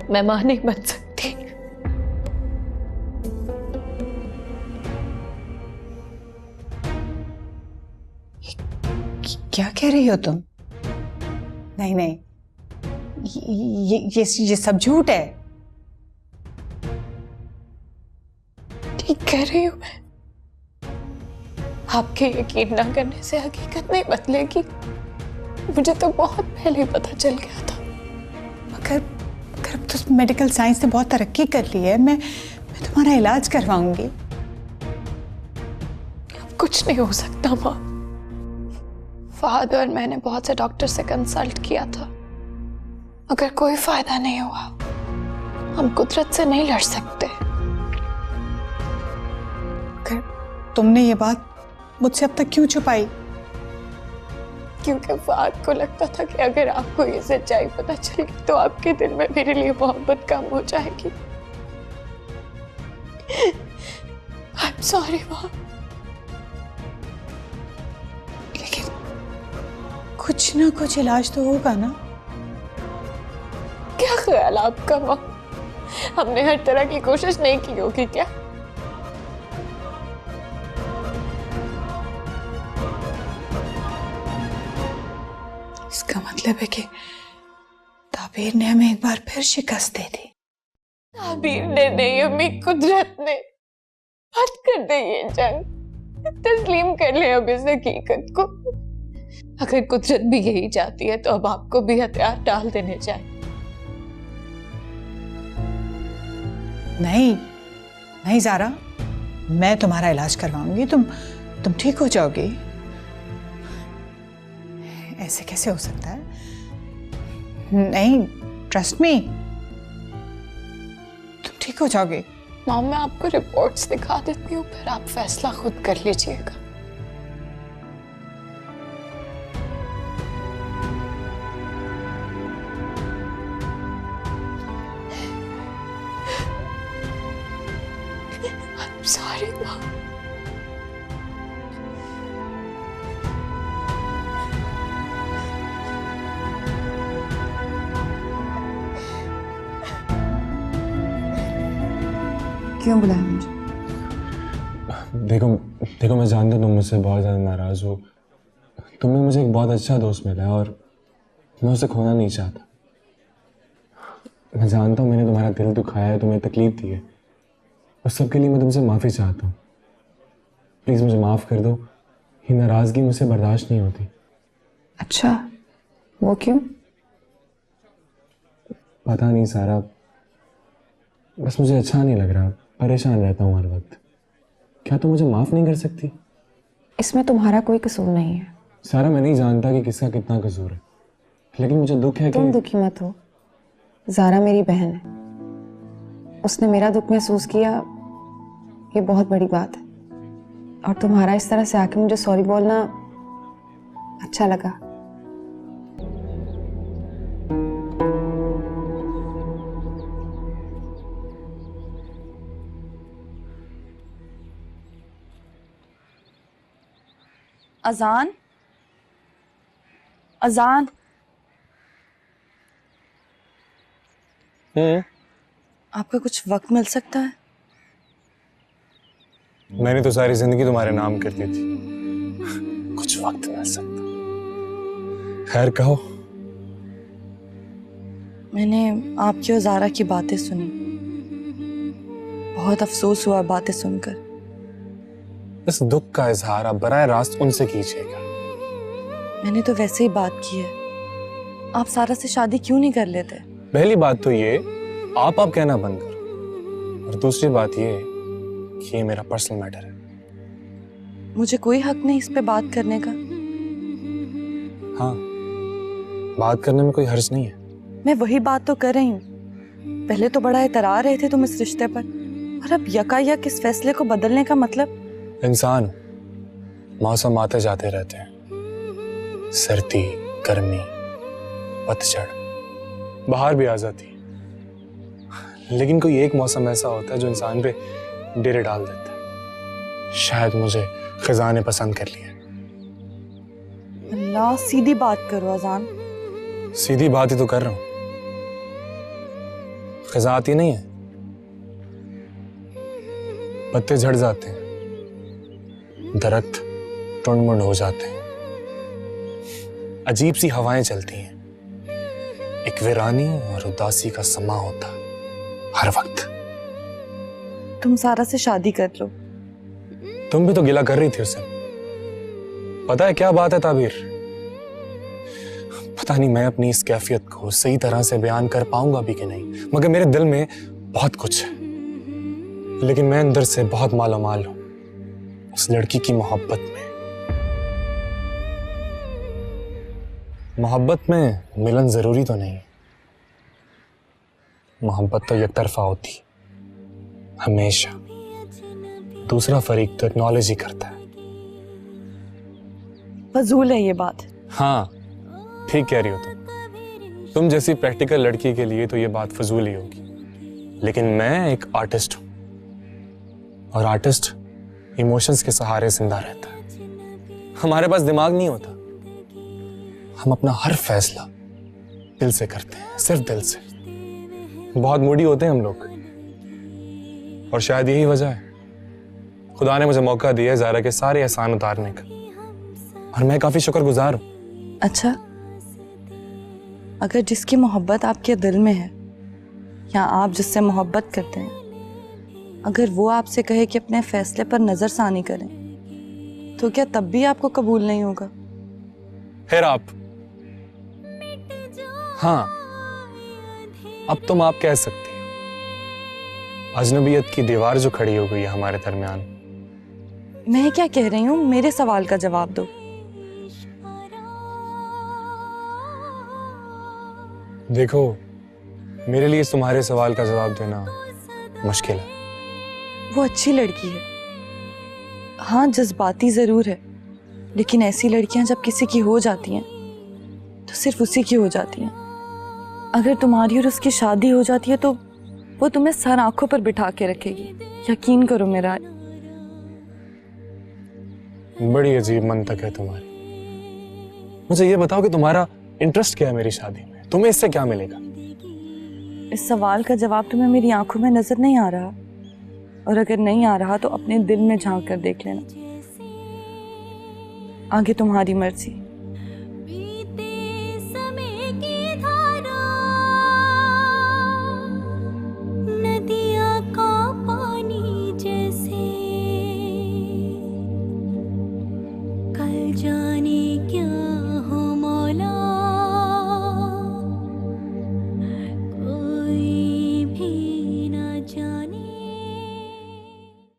मैं मां नहीं बन सकती। क्या कह रही हो तुम? नहीं नहीं, ये सब झूठ है। ठीक कह रही हूं मैं। आपके यकीन ना करने से हकीकत नहीं बदलेगी। मुझे तो बहुत पहले ही पता चल गया था। मगर अब तो मेडिकल साइंस ने बहुत तरक्की कर ली है। मैं तुम्हारा इलाज करवाऊंगी। अब कुछ नहीं हो सकता माँ। फहद और मैंने बहुत से डॉक्टर से कंसल्ट किया था, मगर कोई फायदा नहीं हुआ। हम कुदरत से नहीं लड़ सकते। मगर तुमने ये बात मुझसे अब तक क्यों छुपाई? क्योंकि फहद को लगता था कि अगर आपको ये सच्चाई पता चलेगी तो आपके दिल में मेरे लिए मोहब्बत कम हो जाएगी। I'm sorry माँ। लेकिन कुछ ना कुछ इलाज तो होगा ना? क्या ख्याल आपका माँ? हमने हर तरह की कोशिश नहीं की होगी क्या? इसका मतलब है कि ताबीर ने हमें एक बार फिर शिकस्त दे दी। ताबीर ने नहीं, अम्मी कुदरत ने। बंद कर दे ये जंग। तस्लीम कर ले अब इस हकीकत को। अगर कुदरत भी यही चाहती है तो अब आपको भी हथियार डाल देने चाहिए। नहीं नहीं ज़ारा, मैं तुम्हारा इलाज करवाऊंगी। तुम ठीक हो जाओगी। ऐसे कैसे हो सकता है? नहीं, ट्रस्ट मी, तुम ठीक हो जाओगे। माँ मैं आपको रिपोर्ट्स दिखा देती हूँ, फिर आप फैसला खुद कर लीजिएगा। I'm sorry माँ। क्यों बुलाया मुझे? देखो मैं जानता हूँ तुम मुझसे बहुत ज़्यादा नाराज़ हो। तुम्हें मुझे एक बहुत अच्छा दोस्त मिला है और मैं उसे खोना नहीं चाहता। मैं जानता हूँ मैंने तुम्हारा दिल दुखाया है, तुम्हें तकलीफ दी है। उस सब के लिए मैं तुमसे माफ़ी चाहता हूँ। प्लीज़ मुझे माफ़ कर दो। ये नाराज़गी मुझसे बर्दाश्त नहीं होती। अच्छा, वो क्यों? पता नहीं सारा, बस मुझे अच्छा नहीं लग रहा। परेशान रहता हूँ हर वक्त। क्या तुम मुझे माफ़ नहीं कर सकती? इसमें तुम्हारा कोई कसूर नहीं है। सारा मैं नहीं जानता कि किसका कितना कसूर है, लेकिन मुझे दुख है कि तुम दुखी मत हो। ज़ारा मेरी बहन है, उसने मेरा दुख महसूस किया, ये बहुत बड़ी बात है। और तुम्हारा इस तरह से आके मुझे सॉरी बोलना अच्छा लगा। अजान, अजान। आपका कुछ वक्त मिल सकता है? मैंने तो सारी जिंदगी तुम्हारे नाम कर दी थी। कुछ वक्त मिल सकता? खैर कहो। मैंने आपकी और ज़ारा की बातें सुनी, बहुत अफसोस हुआ बातें सुनकर। इस दुख का इजहार आप बराह रास्त उनसे कीजिएगा। मैंने तो वैसे ही बात की है। आप सारा से शादी क्यों नहीं कर लेते? पहली बात तो ये आप कहना बंद करो, और दूसरी बात ये कि ये मेरा पर्सनल मैटर है। मुझे कोई हक नहीं इस पे बात करने का। हाँ, बात करने में कोई हर्ज नहीं है। मैं वही बात तो कर रही हूँ। पहले तो बड़ा इतरा रहे थे तुम इस रिश्ते पर, और अब यकायक इस फैसले को बदलने का मतलब? इंसान मौसम आते जाते रहते हैं, सर्दी, गर्मी, पतझड़, बाहर भी आ जाती है। लेकिन कोई एक मौसम ऐसा होता है जो इंसान पे डेरे डाल देता है। शायद मुझे खिज़ा ने पसंद कर लिया। अल्लाह, सीधी बात करो अजान। सीधी बात ही तो कर रहा हूँ। खिज़ा आती नहीं है, पत्ते झड़ जाते हैं, दरख्त टुंड-मुंड हो जाते हैं, अजीब सी हवाएं चलती हैं, एक वीरानी और उदासी का समा होता हर वक्त। तुम सारा से शादी कर लो। तुम भी तो गिला कर रही थी उससे। पता है क्या बात है ताबीर, पता नहीं मैं अपनी इस कैफियत को सही तरह से बयान कर पाऊंगा भी कि नहीं, मगर मेरे दिल में बहुत कुछ है, लेकिन मैं अंदर से बहुत मालामाल हूं उस लड़की की मोहब्बत में। मोहब्बत में मिलन जरूरी तो नहीं, मोहब्बत तो एक तरफा होती हमेशा, दूसरा फरीक तो एक्नॉलेज ही करता है। फजूल है ये बात। हाँ ठीक कह रही हो तुम जैसी प्रैक्टिकल लड़की के लिए तो ये बात फजूल ही होगी, लेकिन मैं एक आर्टिस्ट हूं और आर्टिस्ट इमोशंस के सहारे जिंदा रहता है। हमारे पास दिमाग नहीं होता, हम अपना हर फैसला दिल से करते हैं, सिर्फ दिल से। बहुत मूडी होते हैं हम लोग, और शायद यही वजह है खुदा ने मुझे मौका दिया है ज़ारा के सारे एहसान उतारने का, और मैं काफी शुक्रगुजार हूं। अच्छा, अगर जिसकी मोहब्बत आपके दिल में है या आप जिससे मोहब्बत करते हैं, अगर वो आपसे कहे कि अपने फैसले पर नजरसानी करें, तो क्या तब भी आपको कबूल नहीं होगा? फिर आप, हाँ अब तुम आप कह सकती हो, अजनबियत की दीवार जो खड़ी हो गई है हमारे दरमियान। मैं क्या कह रही हूँ, मेरे सवाल का जवाब दो। देखो, मेरे लिए तुम्हारे सवाल का जवाब देना मुश्किल है। वो अच्छी लड़की है, हाँ जज्बाती जरूर है, लेकिन ऐसी लड़कियां जब किसी की हो जाती हैं तो सिर्फ उसी की हो जाती हैं। अगर तुम्हारी और उसकी शादी हो जाती है तो वो तुम्हें सर आंखों पर बिठा के रखेगी, यकीन करो मेरा। बड़ी अजीब मंतक है तुम्हारी। मुझे ये बताओ कि तुम्हारा इंटरेस्ट क्या है मेरी शादी में, तुम्हें इससे क्या मिलेगा? इस सवाल का जवाब तुम्हें मेरी आंखों में नजर नहीं आ रहा, और अगर नहीं आ रहा तो अपने दिल में झांक कर देख लेना। आगे तुम्हारी मर्जी।